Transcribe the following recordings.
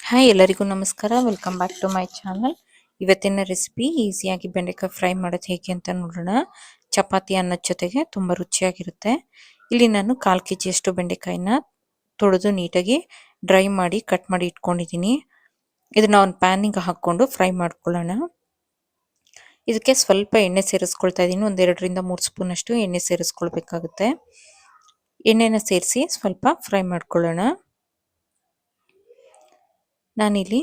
Hi ಎಲ್ಲರಿಗೂ ನಮಸ್ಕಾರ. Welcome back to my channel. ಇವತ್ತಿನ ರೆಸಿಪಿ ಈಸಿಯಾಗಿ ಬೆಂಡೆಕಾಯಿ ಫ್ರೈ ಮಾಡೋದು ಹೇಗೆ ಅಂತ ನೋಡೋಣ. ಚಪಾತಿ ಅನ್ನದ ಜೊತೆಗೆ ತುಂಬ ರುಚಿಯಾಗಿರುತ್ತೆ. ಇಲ್ಲಿ ನಾನು 1/4 kg ಬೆಂಡೆಕಾಯಿನ ತೊಳೆದು ನೀಟಾಗಿ ಡ್ರೈ ಮಾಡಿ ಕಟ್ ಮಾಡಿ ಇಟ್ಕೊಂಡಿದ್ದೀನಿ. ಇದನ್ನ ಒಂದು ಪ್ಯಾನಿಗೆ ಹಾಕ್ಕೊಂಡು ಫ್ರೈ ಮಾಡ್ಕೊಳ್ಳೋಣ. ಇದಕ್ಕೆ ಸ್ವಲ್ಪ ಎಣ್ಣೆ ಸೇರಿಸ್ಕೊಳ್ತಾ ಇದ್ದೀನಿ. 1 2 3 ಸ್ಪೂನ್ ಅಷ್ಟು ಎಣ್ಣೆ ಸೇರಿಸ್ಕೊಳ್ಬೇಕಾಗುತ್ತೆ. ಎಣ್ಣೆನ ಸೇರಿಸಿ ಸ್ವಲ್ಪ ಫ್ರೈ ಮಾಡ್ಕೊಳ್ಳೋಣ. ನಾನಿಲ್ಲಿ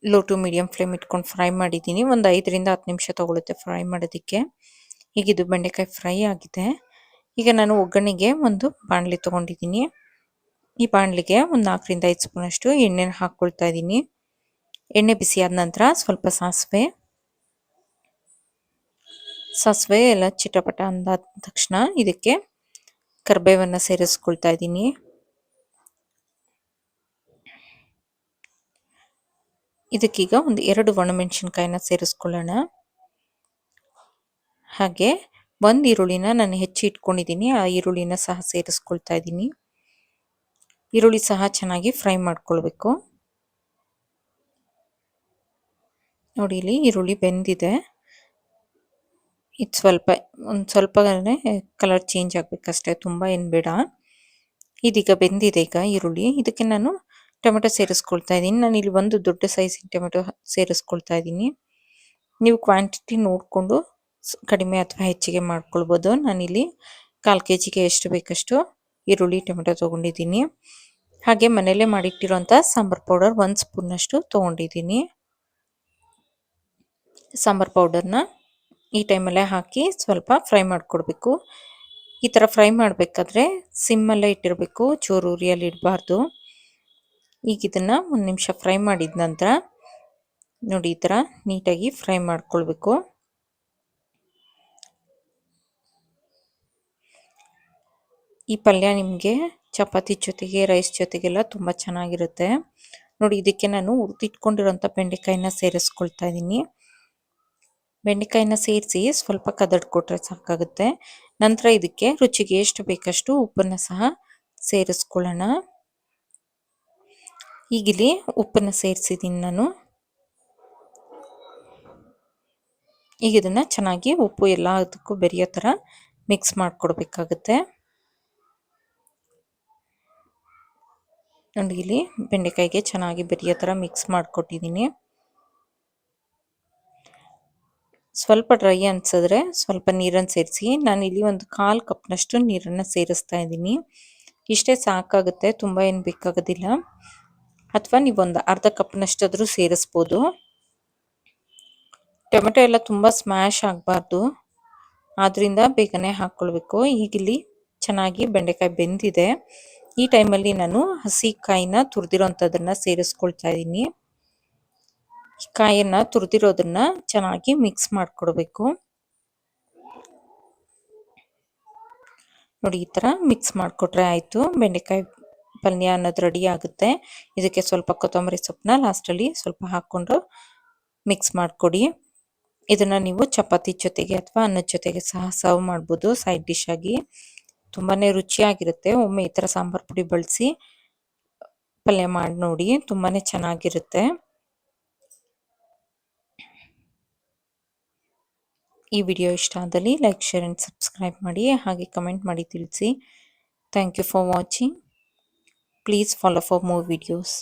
ಲೋ ಟು ಮೀಡಿಯಂ ಫ್ಲೇಮ್ ಇಟ್ಕೊಂಡು ಫ್ರೈ ಮಾಡಿದ್ದೀನಿ. ಒಂದು 5 10 ನಿಮಿಷ ತಗೊಳುತ್ತೆ ಫ್ರೈ ಮಾಡೋದಕ್ಕೆ. ಈಗ ಇದು ಬೆಂಡೆಕಾಯಿ ಫ್ರೈ ಆಗಿದೆ. ಈಗ ನಾನು ಒಗ್ಗರಣೆಗೆ ಒಂದು ಬಾಣಲಿ ತೊಗೊಂಡಿದ್ದೀನಿ. ಈ ಬಾಣಲಿಗೆ ಒಂದು 4 5 ಸ್ಪೂನ್ ಅಷ್ಟು ಎಣ್ಣೆನ ಹಾಕ್ಕೊಳ್ತಾ ಇದ್ದೀನಿ. ಎಣ್ಣೆ ಬಿಸಿ ಆದ ನಂತರ ಸ್ವಲ್ಪ ಸಾಸಿವೆ ಎಲ್ಲ ಚಿಟಪಟ ಅಂದಾದ ತಕ್ಷಣ ಇದಕ್ಕೆ ಕರಿಬೇವನ್ನು ಸೇರಿಸ್ಕೊಳ್ತಾ ಇದ್ದೀನಿ. ಇದಕ್ಕೀಗ ಒಂದು 2 ಒಣಮೆಣಸಿನ್ಕಾಯಿನ ಸೇರಿಸ್ಕೊಳ್ಳೋಣ. ಹಾಗೆ ಒಂದು ಈರುಳ್ಳಿನ ನಾನು ಹೆಚ್ಚಿ ಇಟ್ಕೊಂಡಿದ್ದೀನಿ. ಆ ಈರುಳ್ಳಿನ ಸಹ ಸೇರಿಸ್ಕೊಳ್ತಾ ಇದ್ದೀನಿ. ಈರುಳ್ಳಿ ಸಹ ಚೆನ್ನಾಗಿ ಫ್ರೈ ಮಾಡ್ಕೊಳ್ಬೇಕು. ನೋಡಿ, ಇಲ್ಲಿ ಈರುಳ್ಳಿ ಬೆಂದಿದೆ. ಇದು ಸ್ವಲ್ಪ ಕಲರ್ ಚೇಂಜ್ ಆಗಬೇಕಷ್ಟೇ, ತುಂಬ ಏನು ಬೇಡ. ಇದೀಗ ಬೆಂದಿದೆ ಈಗ ಈರುಳ್ಳಿ. ಇದಕ್ಕೆ ನಾನು ಟೊಮೆಟೊ ಸೇರಿಸ್ಕೊಳ್ತಾ ಇದ್ದೀನಿ. ನಾನು ಇಲ್ಲಿ ಒಂದು ದೊಡ್ಡ ಸೈಜಿನ ಟೊಮೆಟೊ ಸೇರಿಸ್ಕೊಳ್ತಾ ಇದ್ದೀನಿ. ನೀವು ಕ್ವಾಂಟಿಟಿ ನೋಡಿಕೊಂಡು ಕಡಿಮೆ ಅಥವಾ ಹೆಚ್ಚಿಗೆ ಮಾಡ್ಕೊಳ್ಬೋದು. ನಾನಿಲ್ಲಿ 1/4 kg ಎಷ್ಟು ಬೇಕಷ್ಟು ಈರುಳ್ಳಿ ಟೊಮೆಟೊ ತೊಗೊಂಡಿದ್ದೀನಿ. ಹಾಗೆ ಮನೆಯಲ್ಲೇ ಮಾಡಿಟ್ಟಿರೋಂಥ ಸಾಂಬಾರ್ ಪೌಡರ್ 1 ಸ್ಪೂನಷ್ಟು ತೊಗೊಂಡಿದ್ದೀನಿ. ಸಾಂಬಾರ್ ಪೌಡರ್ನ ಈ ಟೈಮಲ್ಲೇ ಹಾಕಿ ಸ್ವಲ್ಪ ಫ್ರೈ ಮಾಡಿಕೊಡ್ಬೇಕು. ಈ ಥರ ಫ್ರೈ ಮಾಡಬೇಕಾದ್ರೆ ಸಿಮ್ಮಲ್ಲೇ ಇಟ್ಟಿರಬೇಕು, ಜೋರು ಉರಿಯಲ್ಲಿ ಇಡಬಾರ್ದು. ಈಗ ಇದನ್ನು 1 ನಿಮಿಷ ಫ್ರೈ ಮಾಡಿದ ನಂತರ ನೋಡಿ, ಈ ಥರ ನೀಟಾಗಿ ಫ್ರೈ ಮಾಡ್ಕೊಳ್ಬೇಕು. ಈ ಪಲ್ಯ ನಿಮಗೆ ಚಪಾತಿ ಜೊತೆಗೆ ರೈಸ್ ಜೊತೆಗೆಲ್ಲ ತುಂಬ ಚೆನ್ನಾಗಿರುತ್ತೆ. ನೋಡಿ, ಇದಕ್ಕೆ ನಾನು ಹುರಿದಿಟ್ಕೊಂಡಿರೋಂಥ ಬೆಂಡೆಕಾಯಿನ ಸೇರಿಸ್ಕೊಳ್ತಾ ಇದ್ದೀನಿ. ಬೆಂಡೆಕಾಯಿನ ಸೇರಿಸಿ ಸ್ವಲ್ಪ ಕದಡ್ಕೊಟ್ರೆ ಸಾಕಾಗುತ್ತೆ. ನಂತರ ಇದಕ್ಕೆ ರುಚಿಗೆ ಎಷ್ಟು ಬೇಕಷ್ಟು ಉಪ್ಪನ್ನು ಸಹ ಸೇರಿಸ್ಕೊಳ್ಳೋಣ. ಈಗಿಲ್ಲಿ ಉಪ್ಪನ್ನು ಸೇರಿಸಿದ್ದೀನಿ ನಾನು. ಈಗ ಇದನ್ನು ಚೆನ್ನಾಗಿ ಉಪ್ಪು ಎಲ್ಲದಕ್ಕೂ ಬೆರೆಯೋ ಥರ ಮಿಕ್ಸ್ ಮಾಡಿಕೊಡ್ಬೇಕಾಗುತ್ತೆ. ನೋಡಿ, ಇಲ್ಲಿ ಬೆಂಡೆಕಾಯಿಗೆ ಚೆನ್ನಾಗಿ ಬೆರೆಯೋ ಥರ ಮಿಕ್ಸ್ ಮಾಡಿಕೊಟ್ಟಿದ್ದೀನಿ. ಸ್ವಲ್ಪ ಡ್ರೈ ಅನಿಸಿದ್ರೆ ಸ್ವಲ್ಪ ನೀರನ್ನು ಸೇರಿಸಿ. ನಾನಿಲ್ಲಿ ಒಂದು 1/4 ಕಪ್ನಷ್ಟು ನೀರನ್ನು ಸೇರಿಸ್ತಾ ಇದ್ದೀನಿ. ಇಷ್ಟೇ ಸಾಕಾಗುತ್ತೆ, ತುಂಬ ಏನು ಬೇಕಾಗೋದಿಲ್ಲ. ಅಥವಾ ನೀವು ಒಂದು ಅರ್ಧ ಕಪ್ನಷ್ಟಾದರೂ ಸೇರಿಸ್ಬೋದು. ಟೊಮೆಟೊ ಎಲ್ಲ ತುಂಬ ಸ್ಮ್ಯಾಶ್ ಆಗಬಾರ್ದು, ಆದ್ದರಿಂದ ಬೇಗನೆ ಹಾಕ್ಕೊಳ್ಬೇಕು. ಈಗಿಲ್ಲಿ ಚೆನ್ನಾಗಿ ಬೆಂಡೆಕಾಯಿ ಬೆಂದಿದೆ. ಈ ಟೈಮಲ್ಲಿ ನಾನು ಹಸಿ ಕಾಯಿನ ತುರಿದಿರೋಂಥದ್ದನ್ನು ಸೇರಿಸ್ಕೊಳ್ತಾ ಇದ್ದೀನಿ. ಕಾಯನ್ನು ತುರಿದಿರೋದನ್ನ ಚೆನ್ನಾಗಿ ಮಿಕ್ಸ್ ಮಾಡಿಕೊಡ್ಬೇಕು. ನೋಡಿ, ಈ ಥರ ಮಿಕ್ಸ್ ಮಾಡಿಕೊಟ್ರೆ ಆಯಿತು. ಬೆಂಡೆಕಾಯಿ ಪಲ್ಯ ಅನ್ನೋದು ರೆಡಿ ಆಗುತ್ತೆ. ಇದಕ್ಕೆ ಸ್ವಲ್ಪ ಕೊತ್ತಂಬರಿ ಸೊಪ್ಪನ್ನ ಲಾಸ್ಟಲ್ಲಿ ಸ್ವಲ್ಪ ಹಾಕ್ಕೊಂಡು ಮಿಕ್ಸ್ ಮಾಡಿಕೊಡಿ. ಇದನ್ನು ನೀವು ಚಪಾತಿ ಜೊತೆಗೆ ಅಥವಾ ಅನ್ನದ ಜೊತೆಗೆ ಸಹ ಸರ್ವ್ ಮಾಡ್ಬೋದು ಸೈಡ್ ಡಿಶ್ ಆಗಿ. ತುಂಬಾ ರುಚಿಯಾಗಿರುತ್ತೆ. ಒಮ್ಮೆ ಈ ಥರ ಸಾಂಬಾರು ಪುಡಿ ಬಳಸಿ ಪಲ್ಯ ಮಾಡಿ ನೋಡಿ, ತುಂಬಾ ಚೆನ್ನಾಗಿರುತ್ತೆ. ಈ ವಿಡಿಯೋ ಇಷ್ಟ ಆದಲ್ಲಿ ಲೈಕ್, ಶೇರ್ ಆ್ಯಂಡ್ ಸಬ್ಸ್ಕ್ರೈಬ್ ಮಾಡಿ. ಹಾಗೆ ಕಮೆಂಟ್ ಮಾಡಿ ತಿಳಿಸಿ. Thank you for watching. Please follow for more videos.